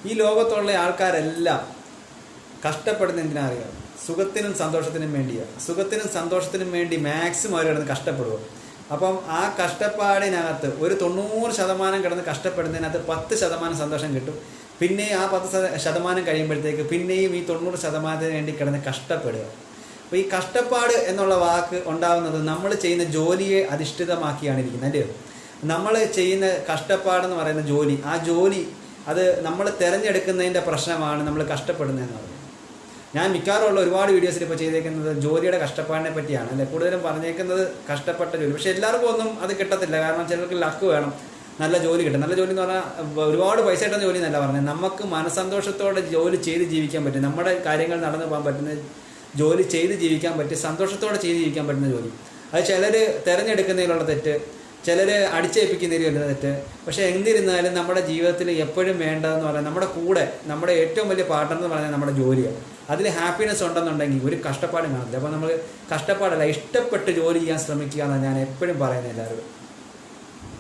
ഈ ലോകത്തുള്ള ആൾക്കാരെല്ലാം കഷ്ടപ്പെടുന്ന എന്തിനാ അറിയാം? സുഖത്തിനും സന്തോഷത്തിനും വേണ്ടിയാണ്. സുഖത്തിനും സന്തോഷത്തിനും വേണ്ടി മാക്സിമം അവർ കിടന്ന് കഷ്ടപ്പെടുക. അപ്പം ആ കഷ്ടപ്പാടിനകത്ത് ഒരു 90% കിടന്ന് കഷ്ടപ്പെടുന്നതിനകത്ത് 10% സന്തോഷം കിട്ടും. പിന്നെ ആ 10% കഴിയുമ്പോഴത്തേക്ക് പിന്നെയും ഈ 90% വേണ്ടി കിടന്ന് കഷ്ടപ്പെടുക. അപ്പോൾ ഈ കഷ്ടപ്പാട് എന്നുള്ള വാക്ക് ഉണ്ടാകുന്നത് നമ്മൾ ചെയ്യുന്ന ജോലിയെ അധിഷ്ഠിതമാക്കിയാണ് ഇരിക്കുന്നത്, അല്ലേ? നമ്മൾ ചെയ്യുന്ന കഷ്ടപ്പാടെന്ന് പറയുന്ന ജോലി, ആ ജോലി അത് നമ്മൾ തിരഞ്ഞെടുക്കുന്നതിൻ്റെ പ്രശ്നമാണ് നമ്മൾ കഷ്ടപ്പെടുന്നതെന്ന് പറയുന്നത്. ഞാൻ മിക്കവാറുള്ള ഒരുപാട് വീഡിയോസിൽ ഇപ്പോൾ ചെയ്തേക്കുന്നത് ജോലിയുടെ കഷ്ടപ്പാടിനെ പറ്റിയാണ്, അല്ലെ? കൂടുതലും പറഞ്ഞേക്കുന്നത് കഷ്ടപ്പെട്ട ജോലി. പക്ഷെ എല്ലാവർക്കും ഒന്നും അത് കിട്ടത്തില്ല. കാരണം ചിലർക്ക് ലക്ക് വേണം, നല്ല ജോലി കിട്ടും. നല്ല ജോലി എന്ന് പറഞ്ഞാൽ ഒരുപാട് പൈസ കിട്ടുന്ന ജോലി എന്നല്ല പറഞ്ഞത്. നമുക്ക് മനസ്സന്തോഷത്തോടെ ജോലി ചെയ്ത് ജീവിക്കാൻ പറ്റും, നമ്മുടെ കാര്യങ്ങൾ നടന്നു പോകാൻ പറ്റുന്ന ജോലി ചെയ്ത് ജീവിക്കാൻ പറ്റും, സന്തോഷത്തോടെ ചെയ്ത് ജീവിക്കാൻ പറ്റുന്ന ജോലി. അത് ചിലർ തിരഞ്ഞെടുക്കുന്നതിലുള്ള തെറ്റ്, ചിലർ അടിച്ചേൽപ്പിക്കുന്നതിലുള്ള തെറ്റ്. പക്ഷേ എന്നിരുന്നാലും നമ്മുടെ ജീവിതത്തിൽ എപ്പോഴും വേണ്ടതെന്ന് പറയാൻ നമ്മുടെ കൂടെ നമ്മുടെ ഏറ്റവും വലിയ പാർട്ട്ണർ എന്ന് പറഞ്ഞാൽ നമ്മുടെ ജോലിയാണ്. അതിൽ ഹാപ്പിനെസ് ഉണ്ടെന്നുണ്ടെങ്കിൽ ഒരു കഷ്ടപ്പാടും കാണില്ല. അപ്പോൾ നമ്മൾ കഷ്ടപ്പാടല്ല, ഇഷ്ടപ്പെട്ട് ജോലി ചെയ്യാൻ ശ്രമിക്കുക എന്നാണ് ഞാൻ എപ്പോഴും പറയുന്നത് എല്ലാവരും.